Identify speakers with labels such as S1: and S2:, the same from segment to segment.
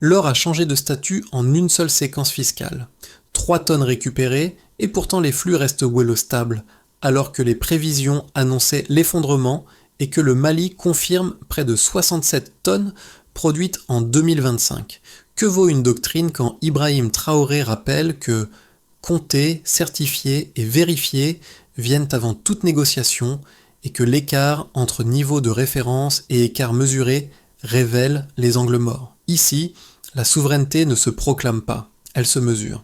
S1: L'or a changé de statut en une seule séquence fiscale. 3 tonnes récupérées, et pourtant les flux restent stables, alors que les prévisions annonçaient l'effondrement et que le Mali confirme près de 67 tonnes produites en 2025. Que vaut une doctrine quand Ibrahim Traoré rappelle que compter, certifier et vérifier viennent avant toute négociation et que l'écart entre niveau de référence et écart mesuré révèle les angles morts. Ici, la souveraineté ne se proclame pas, elle se mesure.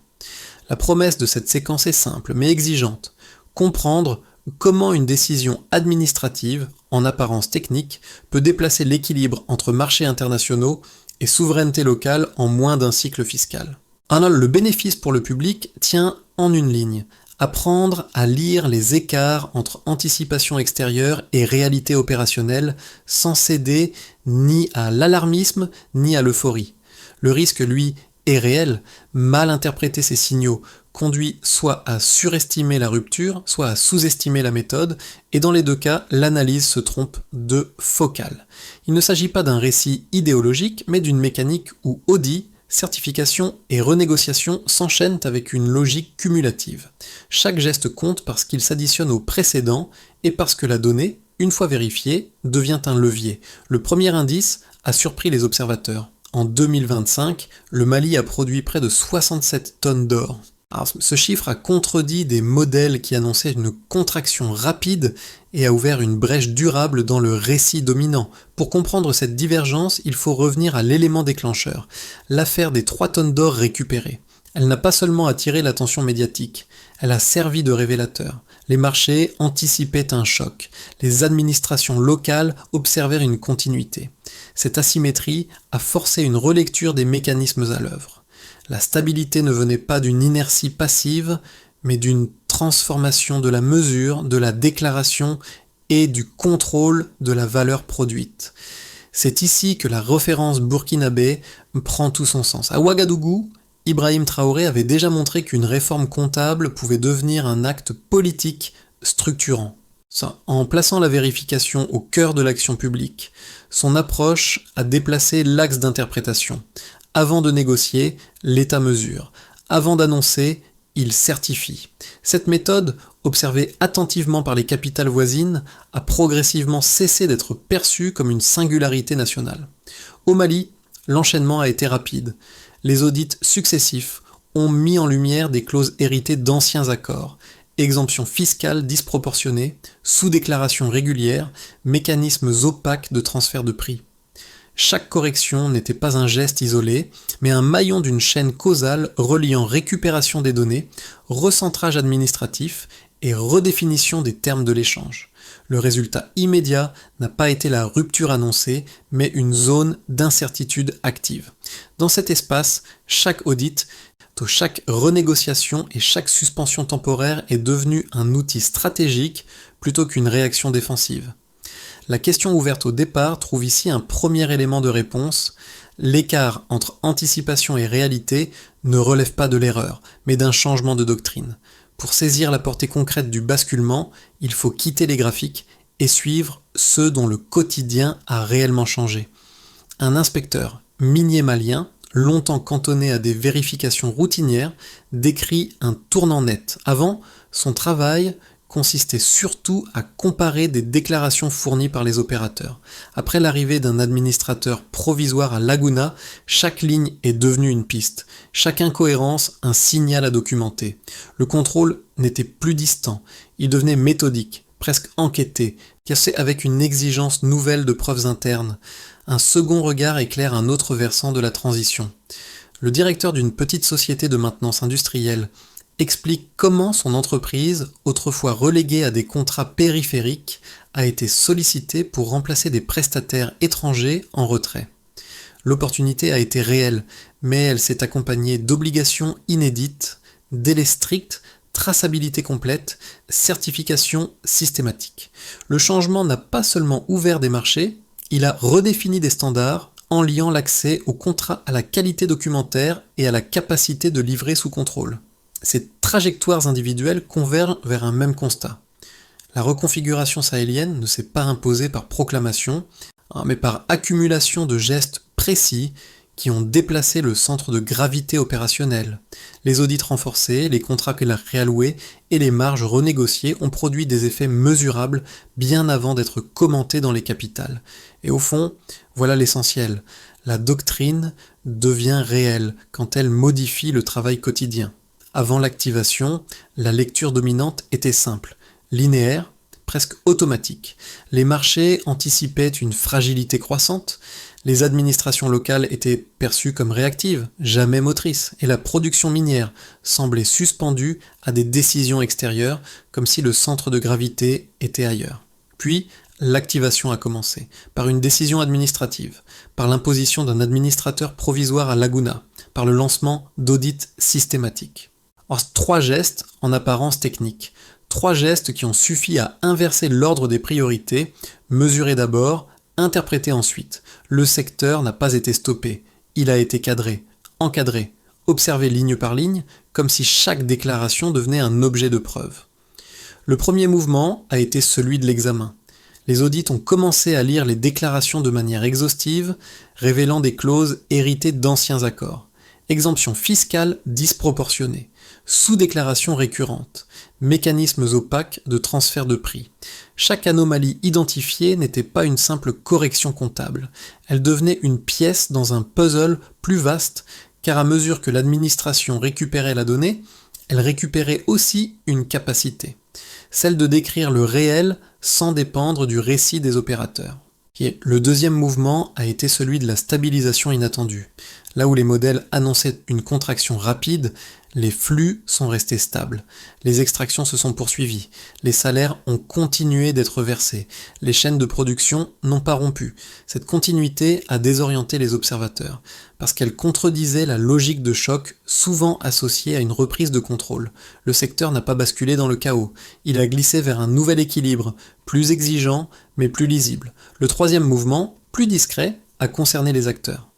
S1: La promesse de cette séquence est simple mais exigeante. Comprendre comment une décision administrative, en apparence technique, peut déplacer l'équilibre entre marchés internationaux et souveraineté locale en moins d'un cycle fiscal. Le bénéfice pour le public tient en une ligne. Apprendre à lire les écarts entre anticipation extérieure et réalité opérationnelle sans céder ni à l'alarmisme ni à l'euphorie. Le risque, lui, est réel. Mal interpréter ces signaux conduit soit à surestimer la rupture, soit à sous-estimer la méthode, et dans les deux cas, l'analyse se trompe de focale. Il ne s'agit pas d'un récit idéologique, mais d'une mécanique où audit, certification et renégociation s'enchaînent avec une logique cumulative. Chaque geste compte parce qu'il s'additionne au précédent et parce que la donnée, une fois vérifiée, devient un levier. Le premier indice a surpris les observateurs. En 2025, le Mali a produit près de 67 tonnes d'or. Alors, ce chiffre a contredit des modèles qui annonçaient une contraction rapide et a ouvert une brèche durable dans le récit dominant. Pour comprendre cette divergence, il faut revenir à l'élément déclencheur, l'affaire des 3 tonnes d'or récupérées. Elle n'a pas seulement attiré l'attention médiatique, elle a servi de révélateur. Les marchés anticipaient un choc, les administrations locales observèrent une continuité. Cette asymétrie a forcé une relecture des mécanismes à l'œuvre. La stabilité ne venait pas d'une inertie passive, mais d'une transformation de la mesure, de la déclaration et du contrôle de la valeur produite. C'est ici que la référence burkinabé prend tout son sens. À Ouagadougou, Ibrahim Traoré avait déjà montré qu'une réforme comptable pouvait devenir un acte politique structurant. En plaçant la vérification au cœur de l'action publique, son approche a déplacé l'axe d'interprétation. Avant de négocier, l'État mesure. Avant d'annoncer, il certifie. Cette méthode, observée attentivement par les capitales voisines, a progressivement cessé d'être perçue comme une singularité nationale. Au Mali, l'enchaînement a été rapide. Les audits successifs ont mis en lumière des clauses héritées d'anciens accords, exemptions fiscales disproportionnées, sous-déclarations régulières, mécanismes opaques de transfert de prix. Chaque correction n'était pas un geste isolé, mais un maillon d'une chaîne causale reliant récupération des données, recentrage administratif et redéfinition des termes de l'échange. Le résultat immédiat n'a pas été la rupture annoncée, mais une zone d'incertitude active. Dans cet espace, chaque audit, chaque renégociation et chaque suspension temporaire est devenue un outil stratégique plutôt qu'une réaction défensive. La question ouverte au départ trouve ici un premier élément de réponse. L'écart entre anticipation et réalité ne relève pas de l'erreur, mais d'un changement de doctrine. Pour saisir la portée concrète du basculement, il faut quitter les graphiques et suivre ceux dont le quotidien a réellement changé. Un inspecteur minier malien, longtemps cantonné à des vérifications routinières, décrit un tournant net. Avant, son travail consistait surtout à comparer des déclarations fournies par les opérateurs. Après l'arrivée d'un administrateur provisoire à Laguna, chaque ligne est devenue une piste, chaque incohérence un signal à documenter. Le contrôle n'était plus distant, il devenait méthodique, presque enquêté, cassé avec une exigence nouvelle de preuves internes. Un second regard éclaire un autre versant de la transition. Le directeur d'une petite société de maintenance industrielle explique comment son entreprise, autrefois reléguée à des contrats périphériques, a été sollicitée pour remplacer des prestataires étrangers en retrait. L'opportunité a été réelle, mais elle s'est accompagnée d'obligations inédites, délais stricts, traçabilité complète, certification systématique. Le changement n'a pas seulement ouvert des marchés, il a redéfini des standards en liant l'accès au contrat à la qualité documentaire et à la capacité de livrer sous contrôle. Ces trajectoires individuelles convergent vers un même constat. La reconfiguration sahélienne ne s'est pas imposée par proclamation, mais par accumulation de gestes précis qui ont déplacé le centre de gravité opérationnel. Les audits renforcés, les contrats réalloués et les marges renégociées ont produit des effets mesurables bien avant d'être commentés dans les capitales. Et au fond, voilà l'essentiel. La doctrine devient réelle quand elle modifie le travail quotidien. Avant l'activation, la lecture dominante était simple, linéaire, presque automatique. Les marchés anticipaient une fragilité croissante, les administrations locales étaient perçues comme réactives, jamais motrices, et la production minière semblait suspendue à des décisions extérieures, comme si le centre de gravité était ailleurs. Puis, l'activation a commencé, par une décision administrative, par l'imposition d'un administrateur provisoire à Laguna, par le lancement d'audits systématiques. Or, 3 gestes en apparence techniques, 3 gestes qui ont suffi à inverser l'ordre des priorités, mesurer d'abord, interpréter ensuite. Le secteur n'a pas été stoppé, il a été cadré, encadré, observé ligne par ligne, comme si chaque déclaration devenait un objet de preuve. Le premier mouvement a été celui de l'examen. Les audits ont commencé à lire les déclarations de manière exhaustive, révélant des clauses héritées d'anciens accords. Exemptions fiscales disproportionnées, sous-déclarations récurrentes, mécanismes opaques de transfert de prix. Chaque anomalie identifiée n'était pas une simple correction comptable, elle devenait une pièce dans un puzzle plus vaste, car à mesure que l'administration récupérait la donnée, elle récupérait aussi une capacité, celle de décrire le réel sans dépendre du récit des opérateurs. Le deuxième mouvement a été celui de la stabilisation inattendue. Là où les modèles annonçaient une contraction rapide, les flux sont restés stables. Les extractions se sont poursuivies. Les salaires ont continué d'être versés. Les chaînes de production n'ont pas rompu. Cette continuité a désorienté les observateurs, parce qu'elle contredisait la logique de choc souvent associée à une reprise de contrôle. Le secteur n'a pas basculé dans le chaos. Il a glissé vers un nouvel équilibre, plus exigeant, mais plus lisible. Le troisième mouvement, plus discret, a concerné les acteurs.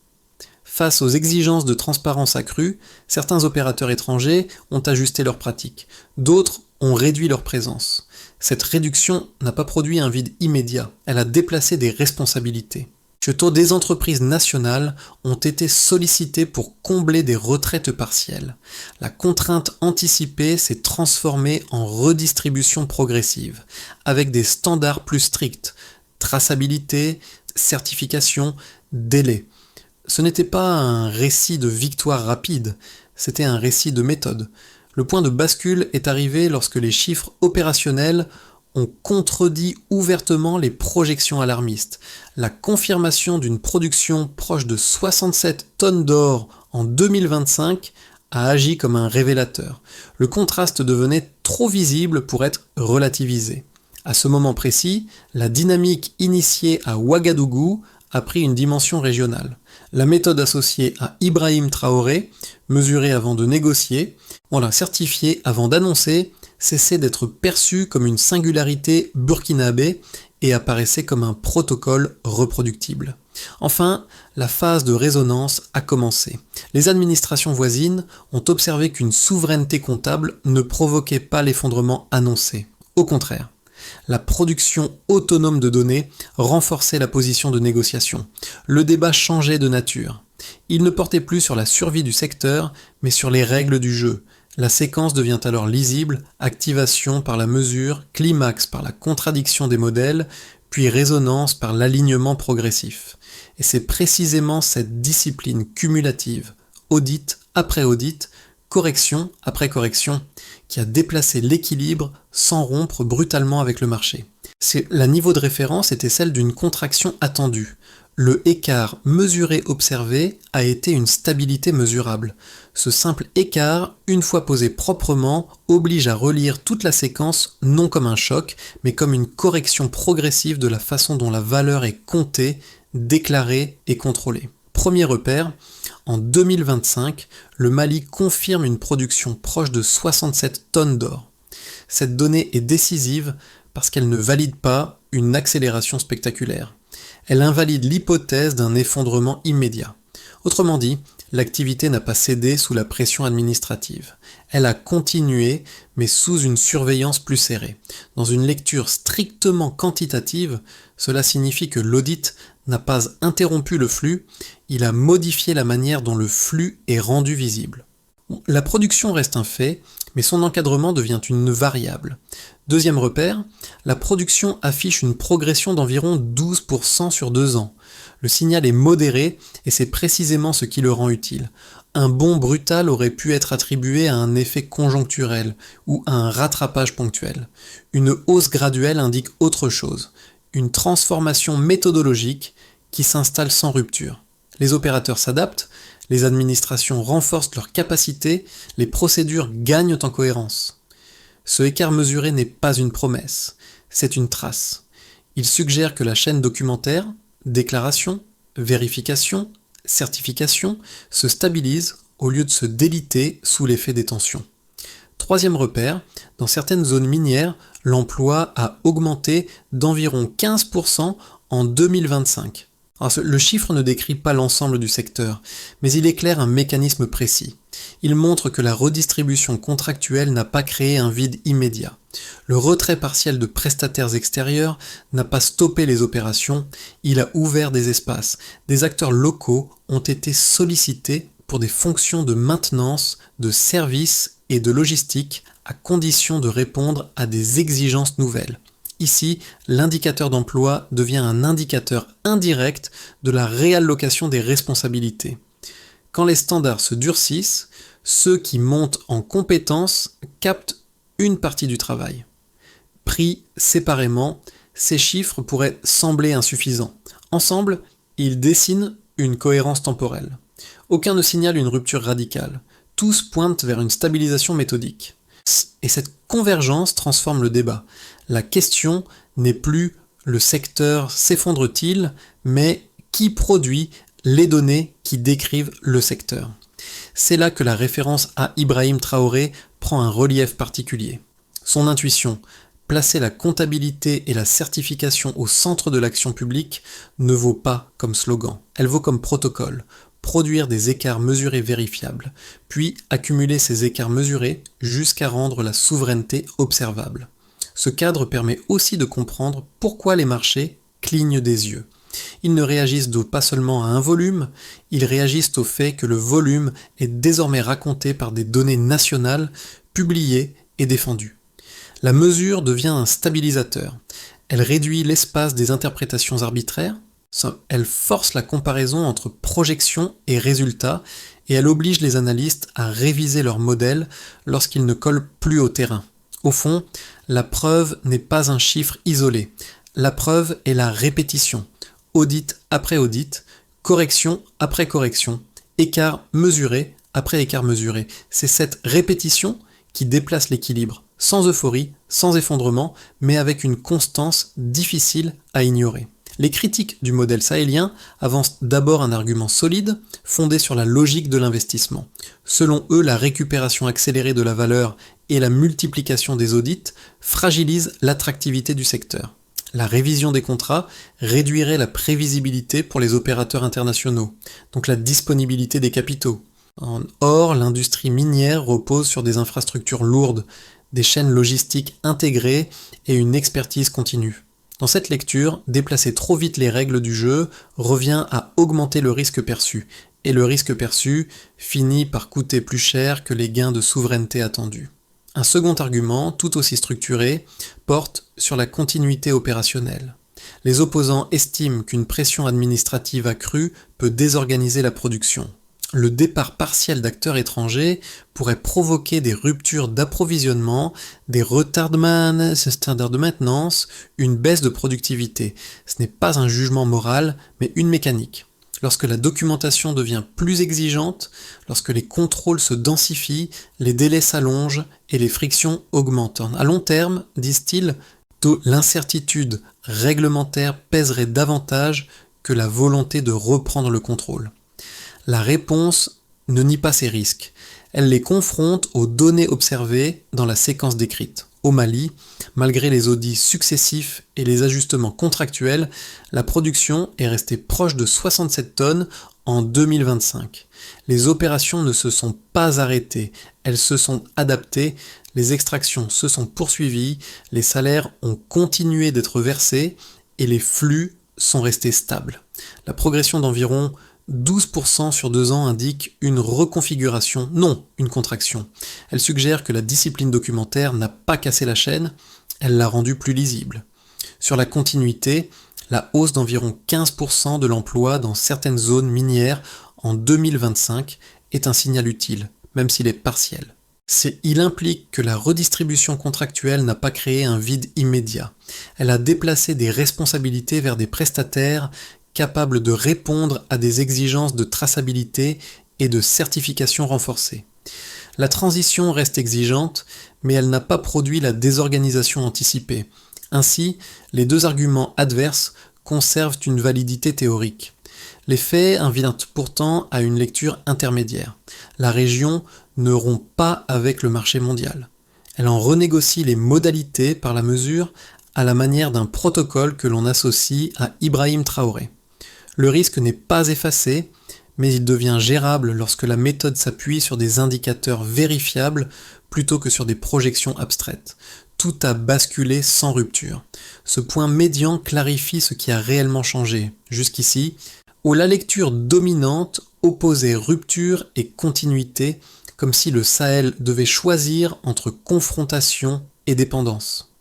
S1: Face aux exigences de transparence accrues, certains opérateurs étrangers ont ajusté leurs pratiques, d'autres ont réduit leur présence. Cette réduction n'a pas produit un vide immédiat, elle a déplacé des responsabilités. Des entreprises nationales ont été sollicitées pour combler des retraites partielles. La contrainte anticipée s'est transformée en redistribution progressive, avec des standards plus stricts, traçabilité, certification, délai. Ce n'était pas un récit de victoire rapide, c'était un récit de méthode. Le point de bascule est arrivé lorsque les chiffres opérationnels ont contredit ouvertement les projections alarmistes. La confirmation d'une production proche de 67 tonnes d'or en 2025 a agi comme un révélateur. Le contraste devenait trop visible pour être relativisé. À ce moment précis, la dynamique initiée à Ouagadougou a pris une dimension régionale. La méthode associée à Ibrahim Traoré, mesurée avant de négocier, certifiée avant d'annoncer, cessait d'être perçue comme une singularité burkinabé et apparaissait comme un protocole reproductible. Enfin, la phase de résonance a commencé. Les administrations voisines ont observé qu'une souveraineté comptable ne provoquait pas l'effondrement annoncé. Au contraire, la production autonome de données renforçait la position de négociation. Le débat changeait de nature. Il ne portait plus sur la survie du secteur, mais sur les règles du jeu. La séquence devient alors lisible, activation par la mesure, climax par la contradiction des modèles, puis résonance par l'alignement progressif. Et c'est précisément cette discipline cumulative, audit après audit, correction après correction, qui a déplacé l'équilibre sans rompre brutalement avec le marché. Le niveau de référence était celle d'une contraction attendue. Le écart mesuré-observé a été une stabilité mesurable. Ce simple écart, une fois posé proprement, oblige à relire toute la séquence non comme un choc, mais comme une correction progressive de la façon dont la valeur est comptée, déclarée et contrôlée. Premier repère, en 2025, le Mali confirme une production proche de 67 tonnes d'or. Cette donnée est décisive parce qu'elle ne valide pas une accélération spectaculaire. Elle invalide l'hypothèse d'un effondrement immédiat. Autrement dit, l'activité n'a pas cédé sous la pression administrative. Elle a continué, mais sous une surveillance plus serrée. Dans une lecture strictement quantitative, cela signifie que l'audit n'a pas interrompu le flux, il a modifié la manière dont le flux est rendu visible. La production reste un fait, mais son encadrement devient une variable. Deuxième repère, la production affiche une progression d'environ 12% sur 2 ans. Le signal est modéré et c'est précisément ce qui le rend utile. Un bond brutal aurait pu être attribué à un effet conjoncturel ou à un rattrapage ponctuel. Une hausse graduelle indique autre chose, une transformation méthodologique qui s'installe sans rupture. Les opérateurs s'adaptent, les administrations renforcent leurs capacités, les procédures gagnent en cohérence. Ce écart mesuré n'est pas une promesse, c'est une trace. Il suggère que la chaîne documentaire, déclaration, vérification, certification, se stabilise au lieu de se déliter sous l'effet des tensions. Troisième repère, dans certaines zones minières, l'emploi a augmenté d'environ 15% en 2025. Alors, le chiffre ne décrit pas l'ensemble du secteur, mais il éclaire un mécanisme précis. Il montre que la redistribution contractuelle n'a pas créé un vide immédiat. Le retrait partiel de prestataires extérieurs n'a pas stoppé les opérations, il a ouvert des espaces. Des acteurs locaux ont été sollicités pour des fonctions de maintenance, de service et de logistique à condition de répondre à des exigences nouvelles. Ici, l'indicateur d'emploi devient un indicateur indirect de la réallocation des responsabilités. Quand les standards se durcissent, ceux qui montent en compétences captent une partie du travail. Pris séparément, ces chiffres pourraient sembler insuffisants. Ensemble, ils dessinent une cohérence temporelle. Aucun ne signale une rupture radicale. Tous pointent vers une stabilisation méthodique. Et cette convergence transforme le débat. La question n'est plus le secteur s'effondre-t-il, mais qui produit les données qui décrivent le secteur. C'est là que la référence à Ibrahim Traoré prend un relief particulier. Son intuition, placer la comptabilité et la certification au centre de l'action publique, ne vaut pas comme slogan, elle vaut comme protocole. Produire des écarts mesurés vérifiables, puis accumuler ces écarts mesurés jusqu'à rendre la souveraineté observable. Ce cadre permet aussi de comprendre pourquoi les marchés clignent des yeux. Ils ne réagissent donc pas seulement à un volume, ils réagissent au fait que le volume est désormais raconté par des données nationales, publiées et défendues. La mesure devient un stabilisateur. Elle réduit l'espace des interprétations arbitraires, elle force la comparaison entre projections et résultats et elle oblige les analystes à réviser leurs modèles lorsqu'ils ne collent plus au terrain. Au fond, la preuve n'est pas un chiffre isolé. La preuve est la répétition. Audit après audit, correction après correction, écart mesuré après écart mesuré. C'est cette répétition qui déplace l'équilibre, sans euphorie, sans effondrement, mais avec une constance difficile à ignorer. Les critiques du modèle sahélien avancent d'abord un argument solide, fondé sur la logique de l'investissement. Selon eux, la récupération accélérée de la valeur et la multiplication des audits fragilisent l'attractivité du secteur. La révision des contrats réduirait la prévisibilité pour les opérateurs internationaux, donc la disponibilité des capitaux. Or, l'industrie minière repose sur des infrastructures lourdes, des chaînes logistiques intégrées et une expertise continue. Dans cette lecture, déplacer trop vite les règles du jeu revient à augmenter le risque perçu, et le risque perçu finit par coûter plus cher que les gains de souveraineté attendus. Un second argument, tout aussi structuré, porte sur la continuité opérationnelle. Les opposants estiment qu'une pression administrative accrue peut désorganiser la production. Le départ partiel d'acteurs étrangers pourrait provoquer des ruptures d'approvisionnement, des retards de maintenance, une baisse de productivité. Ce n'est pas un jugement moral, mais une mécanique. Lorsque la documentation devient plus exigeante, lorsque les contrôles se densifient, les délais s'allongent et les frictions augmentent. À long terme, disent-ils, l'incertitude réglementaire pèserait davantage que la volonté de reprendre le contrôle. La réponse ne nie pas ces risques. Elle les confronte aux données observées dans la séquence décrite. Au Mali, malgré les audits successifs et les ajustements contractuels, la production est restée proche de 67 tonnes en 2025. Les opérations ne se sont pas arrêtées, elles se sont adaptées, les extractions se sont poursuivies, les salaires ont continué d'être versés et les flux sont restés stables. La progression d'environ 12% sur 2 ans indique une reconfiguration, non une contraction. Elle suggère que la discipline documentaire n'a pas cassé la chaîne, elle l'a rendue plus lisible. Sur la continuité, la hausse d'environ 15% de l'emploi dans certaines zones minières en 2025 est un signal utile, même s'il est partiel. Il implique que la redistribution contractuelle n'a pas créé un vide immédiat. Elle a déplacé des responsabilités vers des prestataires capables de répondre à des exigences de traçabilité et de certification renforcées. La transition reste exigeante, mais elle n'a pas produit la désorganisation anticipée. Ainsi, les deux arguments adverses conservent une validité théorique. Les faits invitent pourtant à une lecture intermédiaire. La région ne rompt pas avec le marché mondial. Elle en renégocie les modalités par la mesure à la manière d'un protocole que l'on associe à Ibrahim Traoré. Le risque n'est pas effacé, mais il devient gérable lorsque la méthode s'appuie sur des indicateurs vérifiables plutôt que sur des projections abstraites. Tout a basculé sans rupture. Ce point médian clarifie ce qui a réellement changé, jusqu'ici, où la lecture dominante opposait rupture et continuité, comme si le Sahel devait choisir entre confrontation et dépendance.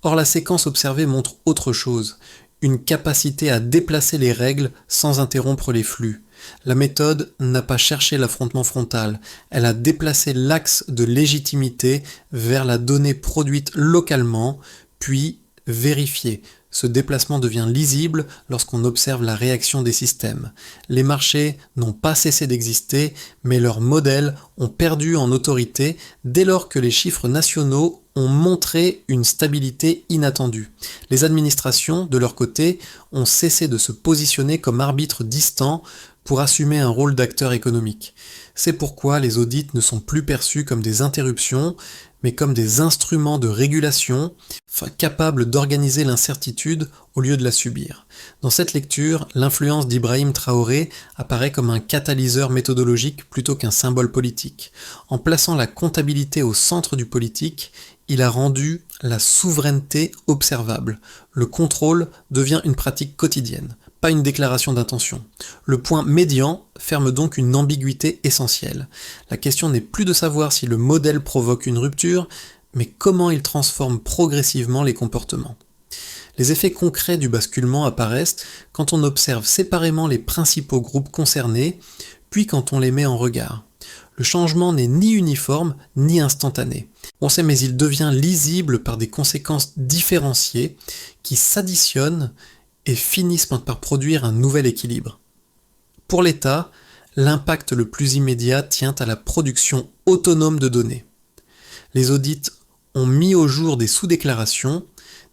S1: Or la séquence observée montre autre chose, une capacité à déplacer les règles sans interrompre les flux. La méthode n'a pas cherché l'affrontement frontal, elle a déplacé l'axe de légitimité vers la donnée produite localement, puis vérifiée. Ce déplacement devient lisible lorsqu'on observe la réaction des systèmes. Les marchés n'ont pas cessé d'exister, mais leurs modèles ont perdu en autorité dès lors que les chiffres nationaux ont montré une stabilité inattendue. Les administrations, de leur côté, ont cessé de se positionner comme arbitres distants pour assumer un rôle d'acteur économique. C'est pourquoi les audits ne sont plus perçus comme des interruptions, mais comme des instruments de régulation capables d'organiser l'incertitude au lieu de la subir. Dans cette lecture, l'influence d'Ibrahim Traoré apparaît comme un catalyseur méthodologique plutôt qu'un symbole politique. En plaçant la comptabilité au centre du politique, il a rendu la souveraineté observable. Le contrôle devient une pratique quotidienne, pas une déclaration d'intention. Le point médian ferme donc une ambiguïté essentielle. La question n'est plus de savoir si le modèle provoque une rupture, mais comment il transforme progressivement les comportements. Les effets concrets du basculement apparaissent quand on observe séparément les principaux groupes concernés, puis quand on les met en regard. Le changement n'est ni uniforme ni instantané. On sait, mais il devient lisible par des conséquences différenciées qui s'additionnent et finissent par produire un nouvel équilibre. Pour l'État, l'impact le plus immédiat tient à la production autonome de données. Les audits ont mis au jour des sous-déclarations,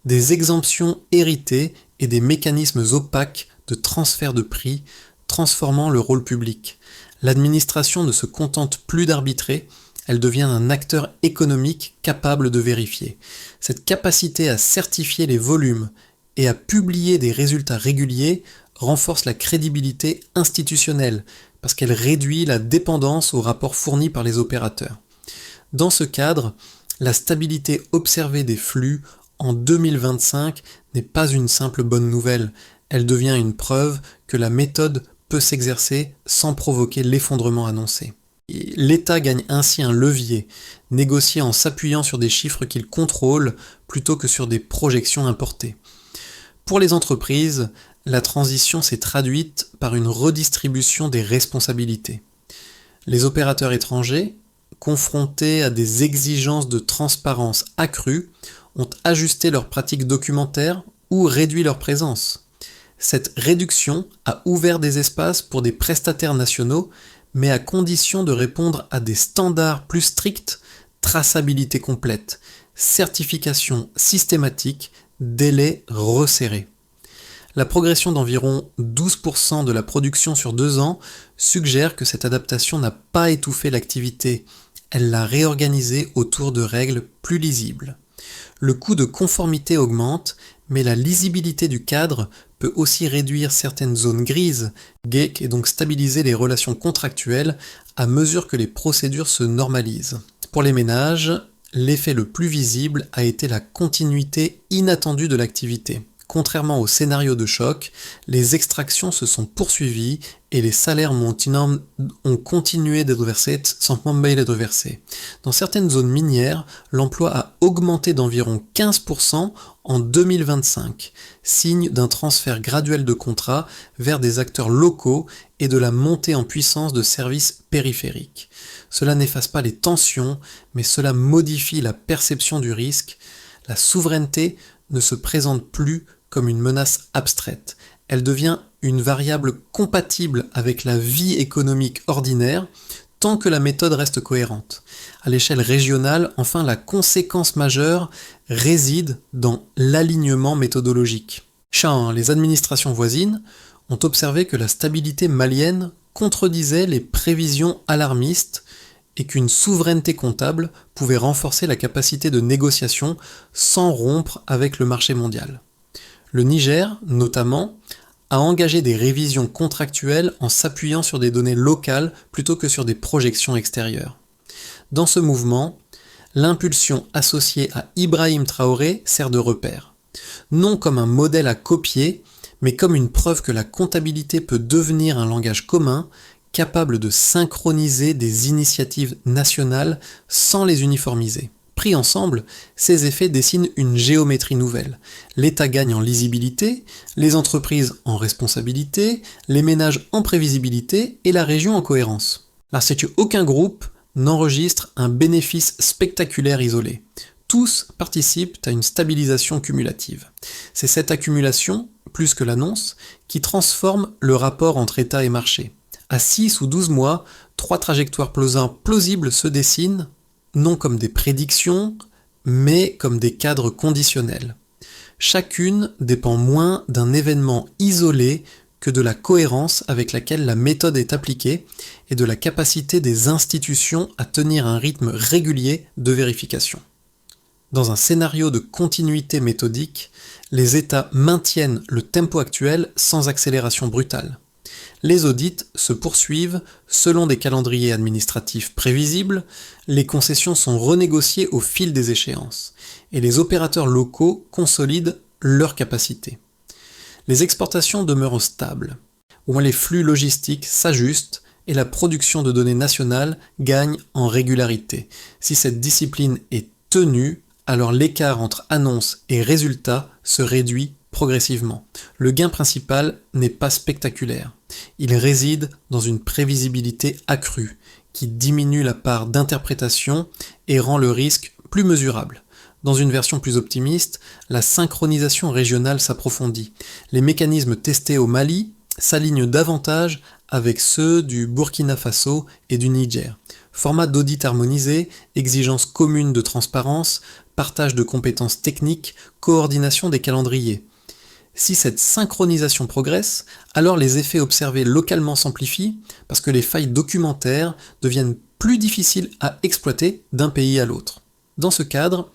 S1: des exemptions héritées et des mécanismes opaques de transfert de prix, transformant le rôle public. L'administration ne se contente plus d'arbitrer, elle devient un acteur économique capable de vérifier. Cette capacité à certifier les volumes et à publier des résultats réguliers renforce la crédibilité institutionnelle parce qu'elle réduit la dépendance aux rapports fournis par les opérateurs. Dans ce cadre, la stabilité observée des flux en 2025 n'est pas une simple bonne nouvelle, elle devient une preuve que la méthode peut s'exercer sans provoquer l'effondrement annoncé. L'État gagne ainsi un levier, négocié en s'appuyant sur des chiffres qu'il contrôle plutôt que sur des projections importées. Pour les entreprises, la transition s'est traduite par une redistribution des responsabilités. Les opérateurs étrangers, confrontés à des exigences de transparence accrues, ont ajusté leurs pratiques documentaires ou réduit leur présence. Cette réduction a ouvert des espaces pour des prestataires nationaux, mais à condition de répondre à des standards plus stricts, traçabilité complète, certification systématique, délais resserrés. La progression d'environ 12% de la production sur 2 ans suggère que cette adaptation n'a pas étouffé l'activité, elle l'a réorganisée autour de règles plus lisibles. Le coût de conformité augmente, mais la lisibilité du cadre peut aussi réduire certaines zones grises, et donc stabiliser les relations contractuelles à mesure que les procédures se normalisent. Pour les ménages, l'effet le plus visible a été la continuité inattendue de l'activité. Contrairement au scénario de choc, les extractions se sont poursuivies et les salaires ont continué d'être versés sans d'être versés. Dans certaines zones minières, l'emploi a augmenté d'environ 15% en 2025, signe d'un transfert graduel de contrats vers des acteurs locaux et de la montée en puissance de services périphériques. Cela n'efface pas les tensions, mais cela modifie la perception du risque. La souveraineté ne se présente plus comme une menace abstraite. Elle devient une variable compatible avec la vie économique ordinaire tant que la méthode reste cohérente. À l'échelle régionale, enfin, la conséquence majeure réside dans l'alignement méthodologique. Les administrations voisines ont observé que la stabilité malienne contredisait les prévisions alarmistes et qu'une souveraineté comptable pouvait renforcer la capacité de négociation sans rompre avec le marché mondial. Le Niger, notamment, a engagé des révisions contractuelles en s'appuyant sur des données locales plutôt que sur des projections extérieures. Dans ce mouvement, l'impulsion associée à Ibrahim Traoré sert de repère, non comme un modèle à copier, mais comme une preuve que la comptabilité peut devenir un langage commun, capable de synchroniser des initiatives nationales sans les uniformiser. Pris ensemble, ces effets dessinent une géométrie nouvelle. L'État gagne en lisibilité, les entreprises en responsabilité, les ménages en prévisibilité et la région en cohérence. Là, c'est qu'aucun groupe n'enregistre un bénéfice spectaculaire isolé. Tous participent à une stabilisation cumulative. C'est cette accumulation, plus que l'annonce, qui transforme le rapport entre État et marché. À 6 ou 12 mois, 3 trajectoires plausibles se dessinent, non comme des prédictions, mais comme des cadres conditionnels. Chacune dépend moins d'un événement isolé que de la cohérence avec laquelle la méthode est appliquée et de la capacité des institutions à tenir un rythme régulier de vérification. Dans un scénario de continuité méthodique, les États maintiennent le tempo actuel sans accélération brutale. Les audits se poursuivent selon des calendriers administratifs prévisibles, les concessions sont renégociées au fil des échéances, et les opérateurs locaux consolident leurs capacités. Les exportations demeurent stables, au moins les flux logistiques s'ajustent et la production de données nationales gagne en régularité. Si cette discipline est tenue, alors l'écart entre annonce et résultat se réduit progressivement. Le gain principal n'est pas spectaculaire. Il réside dans une prévisibilité accrue qui diminue la part d'interprétation et rend le risque plus mesurable. Dans une version plus optimiste, la synchronisation régionale s'approfondit. Les mécanismes testés au Mali s'alignent davantage avec ceux du Burkina Faso et du Niger. Format d'audit harmonisé, exigences communes de transparence, partage de compétences techniques, coordination des calendriers. Si cette synchronisation progresse, alors les effets observés localement s'amplifient parce que les failles documentaires deviennent plus difficiles à exploiter d'un pays à l'autre. Dans ce cadre,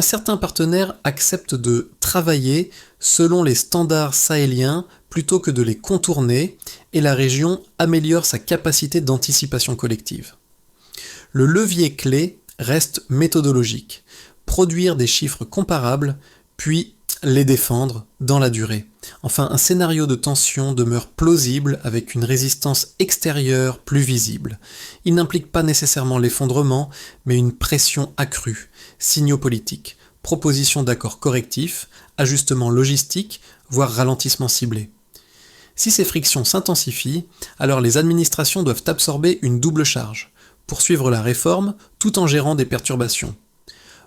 S1: certains partenaires acceptent de travailler selon les standards sahéliens plutôt que de les contourner et la région améliore sa capacité d'anticipation collective. Le levier clé reste méthodologique, produire des chiffres comparables, puis les défendre dans la durée. Enfin, un scénario de tension demeure plausible avec une résistance extérieure plus visible. Il n'implique pas nécessairement l'effondrement, mais une pression accrue, signaux politiques, propositions d'accords correctifs, ajustements logistiques, voire ralentissement ciblé. Si ces frictions s'intensifient, alors les administrations doivent absorber une double charge, poursuivre la réforme tout en gérant des perturbations.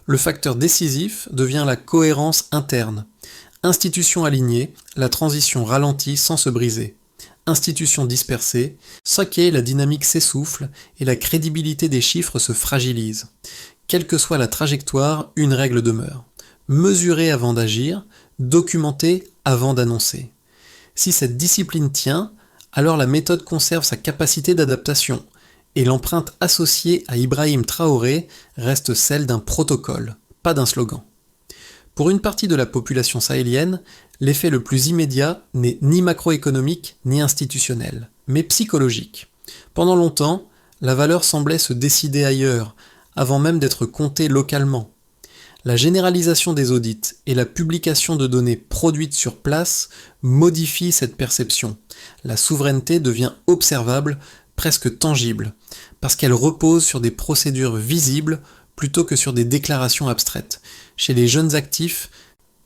S1: Le facteur décisif devient la cohérence interne. Institutions alignées, la transition ralentit sans se briser. Institutions dispersées, la dynamique s'essouffle et la crédibilité des chiffres se fragilise. Quelle que soit la trajectoire, une règle demeure. Mesurer avant d'agir, documenter avant d'annoncer. Si cette discipline tient, alors la méthode conserve sa capacité d'adaptation, et l'empreinte associée à Ibrahim Traoré reste celle d'un protocole, pas d'un slogan. Pour une partie de la population sahélienne, l'effet le plus immédiat n'est ni macroéconomique ni institutionnel, mais psychologique. Pendant longtemps, la valeur semblait se décider ailleurs, avant même d'être comptée localement. La généralisation des audits et la publication de données produites sur place modifient cette perception. La souveraineté devient observable, presque tangible, parce qu'elle repose sur des procédures visibles plutôt que sur des déclarations abstraites. Chez les jeunes actifs,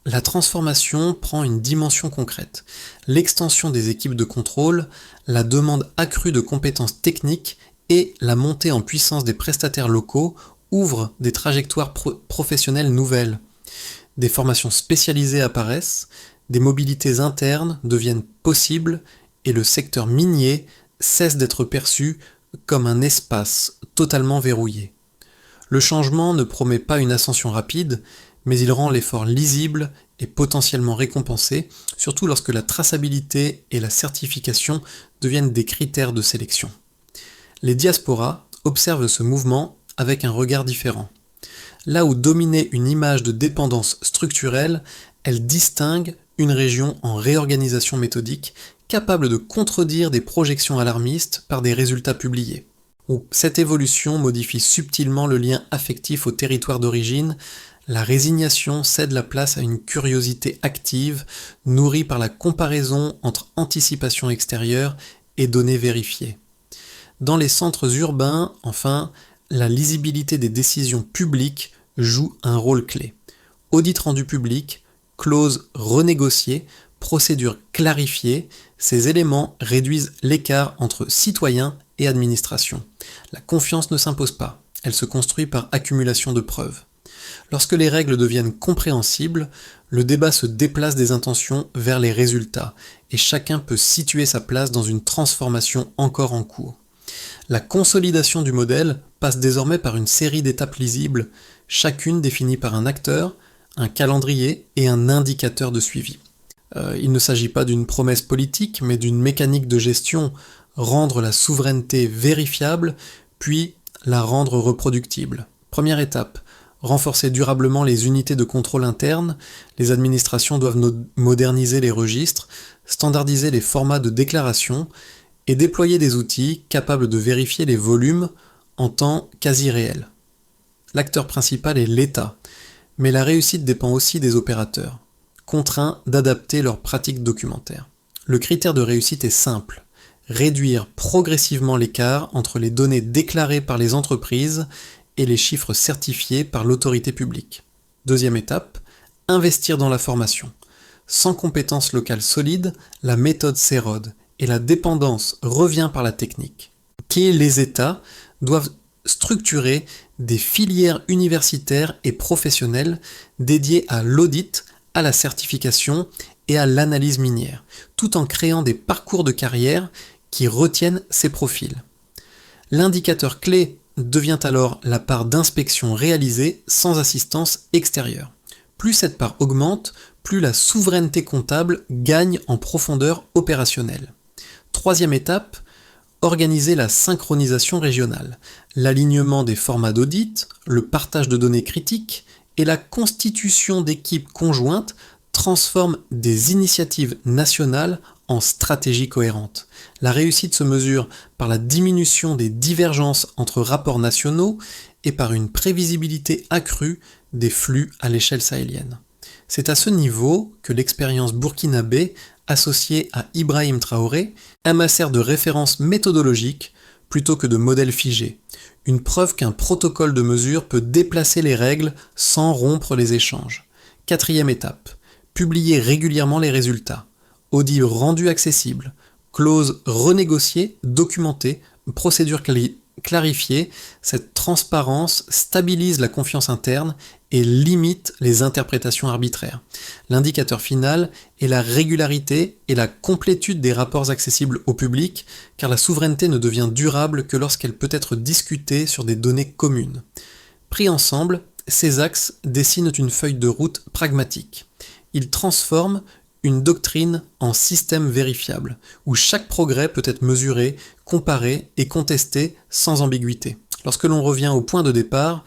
S1: la transformation prend une dimension concrète. L'extension des équipes de contrôle, la demande accrue de compétences techniques et la montée en puissance des prestataires locaux ouvrent des trajectoires professionnelles nouvelles. Des formations spécialisées apparaissent, des mobilités internes deviennent possibles et le secteur minier cesse d'être perçu comme un espace totalement verrouillé. Le changement ne promet pas une ascension rapide, mais il rend l'effort lisible et potentiellement récompensé, surtout lorsque la traçabilité et la certification deviennent des critères de sélection. Les diasporas observent ce mouvement avec un regard différent. Là où dominait une image de dépendance structurelle, elle distingue une région en réorganisation méthodique capable de contredire des projections alarmistes par des résultats publiés. Cette évolution modifie subtilement le lien affectif au territoire d'origine. La résignation cède la place à une curiosité active, nourrie par la comparaison entre anticipation extérieure et données vérifiées. Dans les centres urbains, enfin, la lisibilité des décisions publiques joue un rôle clé. Audit rendu public, clauses renégociées, procédures clarifiées, ces éléments réduisent l'écart entre citoyens et administration. La confiance ne s'impose pas, elle se construit par accumulation de preuves. Lorsque les règles deviennent compréhensibles, le débat se déplace des intentions vers les résultats, et chacun peut situer sa place dans une transformation encore en cours. La consolidation du modèle passe désormais par une série d'étapes lisibles, chacune définie par un acteur, un calendrier et un indicateur de suivi. Il ne s'agit pas d'une promesse politique, mais d'une mécanique de gestion, rendre la souveraineté vérifiable, puis la rendre reproductible. Première étape, renforcer durablement les unités de contrôle interne. Les administrations doivent moderniser les registres, standardiser les formats de déclaration et déployer des outils capables de vérifier les volumes en temps quasi réel. L'acteur principal est l'État, mais la réussite dépend aussi des opérateurs, contraints d'adapter leurs pratiques documentaires. Le critère de réussite est simple, réduire progressivement l'écart entre les données déclarées par les entreprises et les chiffres certifiés par l'autorité publique. Deuxième étape, investir dans la formation. Sans compétences locales solides, la méthode s'érode et la dépendance revient par la technique. Les États doivent structurer des filières universitaires et professionnelles dédiées à l'audit, à la certification et à l'analyse minière, tout en créant des parcours de carrière qui retiennent ces profils. L'indicateur clé devient alors la part d'inspection réalisée sans assistance extérieure. Plus cette part augmente, plus la souveraineté comptable gagne en profondeur opérationnelle. Troisième étape, organiser la synchronisation régionale, l'alignement des formats d'audit, le partage de données critiques et la constitution d'équipes conjointes transforment des initiatives nationales en stratégies cohérentes. La réussite se mesure par la diminution des divergences entre rapports nationaux et par une prévisibilité accrue des flux à l'échelle sahélienne. C'est à ce niveau que l'expérience burkinabé, associée à Ibrahim Traoré, amassèrent de références méthodologiques plutôt que de modèles figés, une preuve qu'un protocole de mesure peut déplacer les règles sans rompre les échanges. Quatrième étape, publier régulièrement les résultats, audits rendus accessibles, clauses renégociées, documentées, procédures clarifiées. Cette transparence stabilise la confiance interne et limite les interprétations arbitraires. L'indicateur final est la régularité et la complétude des rapports accessibles au public, car la souveraineté ne devient durable que lorsqu'elle peut être discutée sur des données communes. Pris ensemble, ces axes dessinent une feuille de route pragmatique. Ils transforment une doctrine en système vérifiable, où chaque progrès peut être mesuré, comparé et contesté sans ambiguïté. Lorsque l'on revient au point de départ,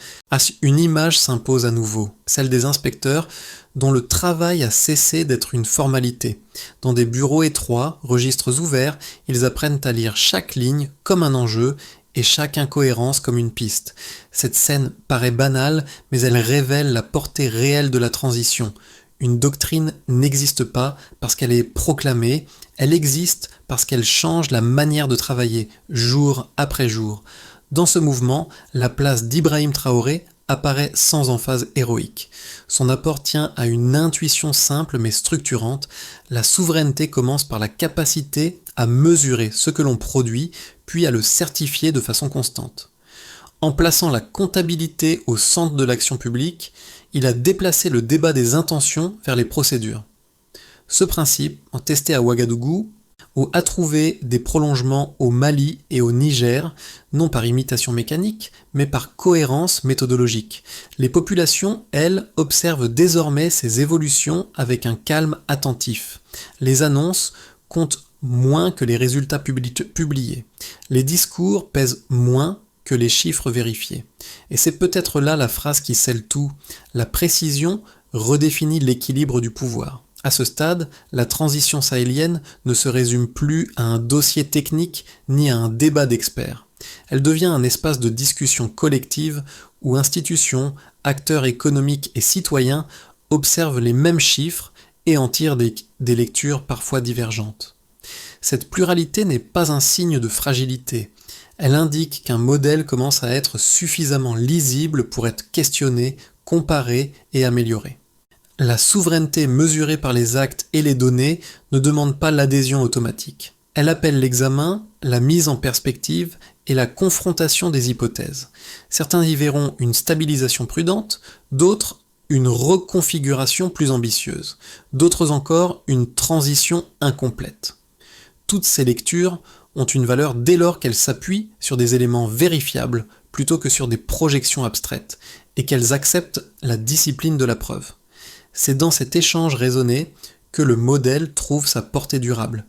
S1: une image s'impose à nouveau, celle des inspecteurs dont le travail a cessé d'être une formalité. Dans des bureaux étroits, registres ouverts, ils apprennent à lire chaque ligne comme un enjeu et chaque incohérence comme une piste. Cette scène paraît banale, mais elle révèle la portée réelle de la transition. Une doctrine n'existe pas parce qu'elle est proclamée, elle existe parce qu'elle change la manière de travailler, jour après jour. Dans ce mouvement, la place d'Ibrahim Traoré apparaît sans emphase héroïque. Son apport tient à une intuition simple mais structurante. La souveraineté commence par la capacité à mesurer ce que l'on produit, puis à le certifier de façon constante. En plaçant la comptabilité au centre de l'action publique, il a déplacé le débat des intentions vers les procédures. Ce principe, testé à Ouagadougou, a trouvé des prolongements au Mali et au Niger, non par imitation mécanique, mais par cohérence méthodologique. Les populations, elles, observent désormais ces évolutions avec un calme attentif. Les annonces comptent moins que les résultats publiés. Les discours pèsent moins que les chiffres vérifiés. Et c'est peut-être là la phrase qui scelle tout. La précision redéfinit l'équilibre du pouvoir. À ce stade, la transition sahélienne ne se résume plus à un dossier technique ni à un débat d'experts. Elle devient un espace de discussion collective où institutions, acteurs économiques et citoyens observent les mêmes chiffres et en tirent des lectures parfois divergentes. Cette pluralité n'est pas un signe de fragilité. Elle indique qu'un modèle commence à être suffisamment lisible pour être questionné, comparé et amélioré. La souveraineté mesurée par les actes et les données ne demande pas l'adhésion automatique. Elle appelle l'examen, la mise en perspective et la confrontation des hypothèses. Certains y verront une stabilisation prudente, d'autres une reconfiguration plus ambitieuse, d'autres encore une transition incomplète. Toutes ces lectures ont une valeur dès lors qu'elles s'appuient sur des éléments vérifiables plutôt que sur des projections abstraites, et qu'elles acceptent la discipline de la preuve. C'est dans cet échange raisonné que le modèle trouve sa portée durable.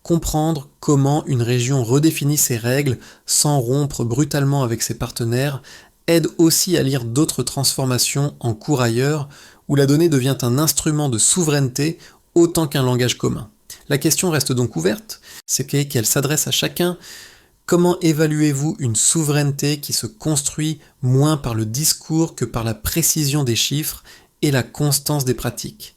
S1: Comprendre comment une région redéfinit ses règles sans rompre brutalement avec ses partenaires aide aussi à lire d'autres transformations en cours ailleurs, où la donnée devient un instrument de souveraineté autant qu'un langage commun. La question reste donc ouverte, c'est qu'elle s'adresse à chacun. Comment évaluez-vous une souveraineté qui se construit moins par le discours que par la précision des chiffres et la constance des pratiques ?